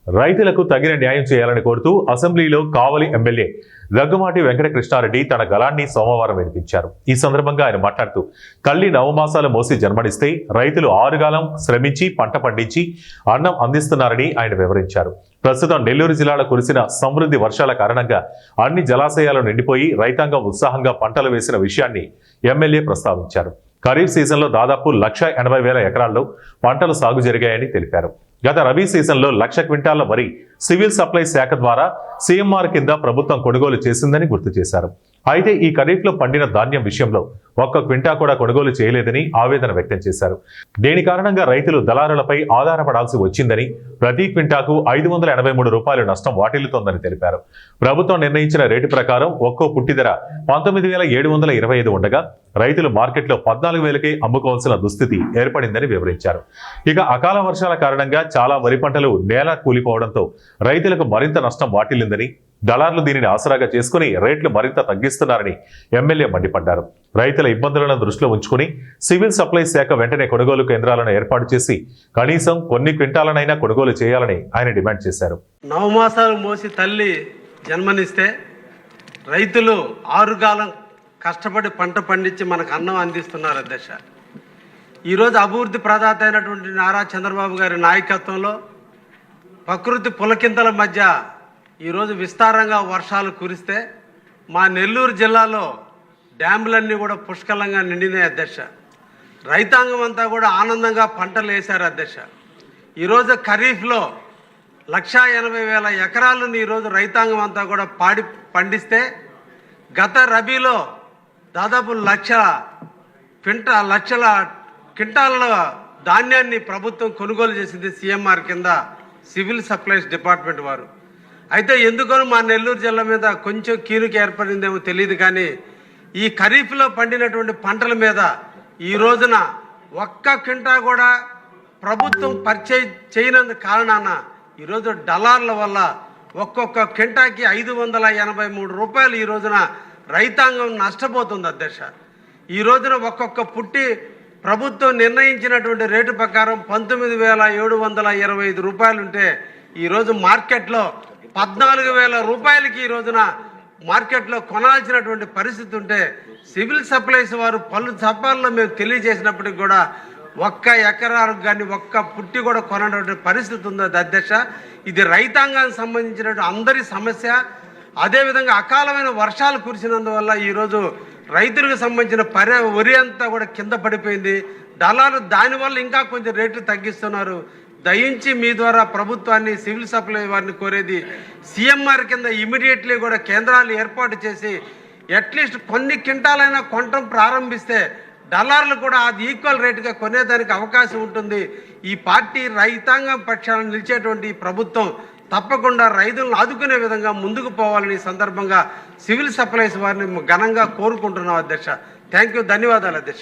రైతులకు తగిన న్యాయం చేయాలని కోరుతూ అసెంబ్లీలో కావలి ఎమ్మెల్యే దగ్గుమాటి వెంకటకృష్ణారెడ్డి తన గళాన్ని సోమవారం వినిపించారు. ఈ సందర్భంగా ఆయన మాట్లాడుతూ తల్లి నవమాసాలు మోసి జన్మనిస్తే రైతులు ఆరుగాలం శ్రమించి పంట పండించి అన్నం అందిస్తున్నారని ఆయన వివరించారు. ప్రస్తుతం నెల్లూరు జిల్లాలో కురిసిన సమృద్ధి వర్షాల కారణంగా అన్ని జలాశయాలు నిండిపోయి రైతాంగం ఉత్సాహంగా పంటలు వేసిన విషయాన్ని ఎమ్మెల్యే ప్రస్తావించారు. ఖరీఫ్ సీజన్లో దాదాపు 1,80,000 ఎకరాల్లో పంటలు సాగు జరిగాయని తెలిపారు. గత రబీ సీజన్లో 1,00,000 క్వింటాళ్ల వరి సివిల్ సప్లైస్ శాఖ ద్వారా సీఎంఆర్ కింద ప్రభుత్వం కొనుగోలు చేసిందని గుర్తు చేశారు. అయితే ఈ ఖరీఫ్లో పండిన ధాన్యం విషయంలో ఒక్క క్వింటా కూడా కొనుగోలు చేయలేదని ఆవేదన వ్యక్తం చేశారు. దీని కారణంగా రైతులు దళారులపై ఆధారపడాల్సి వచ్చిందని, ప్రతి క్వింటాకు 583 రూపాయలు నష్టం వాటిల్లుతోందని తెలిపారు. ప్రభుత్వం నిర్ణయించిన రేటు ప్రకారం ఒక్కో పుట్టి ధర 19,725 ఉండగా రైతులు మార్కెట్లో 14,000కే అమ్ముకోవాల్సిన దుస్థితి ఏర్పడిందని వివరించారు. ఇక అకాల వర్షాల కారణంగా చాలా వరి పంటలు నేల కూలిపోవడంతో రైతులకు మరింత నష్టం వాటిల్లిందని, దళార్లు దీనిని ఆసరాగా చేసుకుని రేట్లు మరింత తగ్గిస్తున్నారని ఎమ్మెల్యే మండిపడ్డారు. రైతుల ఇబ్బందులను దృష్టిలో ఉంచుకుని సివిల్ సప్లైస్ శాఖ వెంటనే కొనుగోలు కేంద్రాలను ఏర్పాటు చేసి కనీసం కొన్ని క్వింటాలనైనా కొనుగోలు చేయాలని ఆయన డిమాండ్ చేశారు. నవమాసాలు మోసి తల్లి జన్మనిస్తే రైతులు ఆరుగాలం కష్టపడి పంట పండించి మనకు అన్నం అందిస్తున్నారు అధ్యక్ష. ఈరోజు అభివృద్ధి ప్రదాత అయినటువంటి నారా చంద్రబాబు గారి నాయకత్వంలో ప్రకృతి పులకింతల మధ్య ఈరోజు విస్తారంగా వర్షాలు కురిస్తే మా నెల్లూరు జిల్లాలో డ్యాములన్నీ కూడా పుష్కలంగా నిండినాయి అధ్యక్ష. రైతాంగం అంతా కూడా ఆనందంగా పంటలు వేశారు అధ్యక్ష. ఈరోజు ఖరీఫ్లో 1,80,000 ఎకరాలను ఈరోజు రైతాంగం అంతా కూడా పండిస్తే గత రబీలో దాదాపు 1,00,000 క్వింటాల ధాన్యాన్ని ప్రభుత్వం కొనుగోలు చేసింది సీఎంఆర్ కింద సివిల్ సప్లైస్ డిపార్ట్మెంట్ వారు. అయితే ఎందుకనో మా నెల్లూరు జిల్లా మీద కొంచెం కీలుకి ఏర్పడిందేమో తెలియదు, కానీ ఈ ఖరీఫ్లో పండినటువంటి పంటల మీద ఈ రోజున ఒక్క క్వింటా కూడా ప్రభుత్వం పర్చేజ్ చేయనందు కారణాన ఈరోజు డలార్ల వల్ల ఒక్కొక్క క్వింటాకి 583 రూపాయలు ఈ రోజున రైతాంగం నష్టపోతుంది అధ్యక్ష. ఈ రోజున ఒక్కొక్క పుట్టి ప్రభుత్వం నిర్ణయించినటువంటి రేటు ప్రకారం 19,725 రూపాయలు ఉంటే ఈరోజు మార్కెట్లో 14,000 రూపాయలకి ఈ రోజున మార్కెట్లో కొనాల్సినటువంటి పరిస్థితి ఉంటే సివిల్ సప్లైస్ వారు పలు సభల్లో మేము తెలియజేసినప్పటికి కూడా ఒక్క ఎకరాలకు కానీ ఒక్క పుట్టి కూడా కొనటువంటి పరిస్థితి ఉంది అధ్యక్ష. ఇది రైతాంగానికి సంబంధించినటువంటి అందరి సమస్య. అదేవిధంగా అకాలమైన వర్షాలు కురిసినందువల్ల ఈరోజు రైతులకు సంబంధించిన వరి అంతా కూడా కింద పడిపోయింది. దళాలు దానివల్ల ఇంకా కొంచెం రేట్లు తగ్గిస్తున్నారు. దయించి మీ ద్వారా ప్రభుత్వాన్ని సివిల్ సప్లై వారిని కోరేది, సీఎంఆర్ కింద ఇమీడియట్లీ కూడా కేంద్రాలు ఏర్పాటు చేసి అట్లీస్ట్ కొన్ని క్వింటాలైనా కొనటం ప్రారంభిస్తే డలార్లు కూడా అది ఈక్వల్ రేటుగా కొనేదానికి అవకాశం ఉంటుంది. ఈ పార్టీ రైతాంగం పక్షాలను నిలిచేటువంటి ప్రభుత్వం తప్పకుండా రైతులను ఆదుకునే విధంగా ముందుకు పోవాలని సందర్భంగా సివిల్ సప్లైస్ వారిని ఘనంగా కోరుకుంటున్నాం అధ్యక్ష. థ్యాంక్ యూ, ధన్యవాదాలు అధ్యక్ష.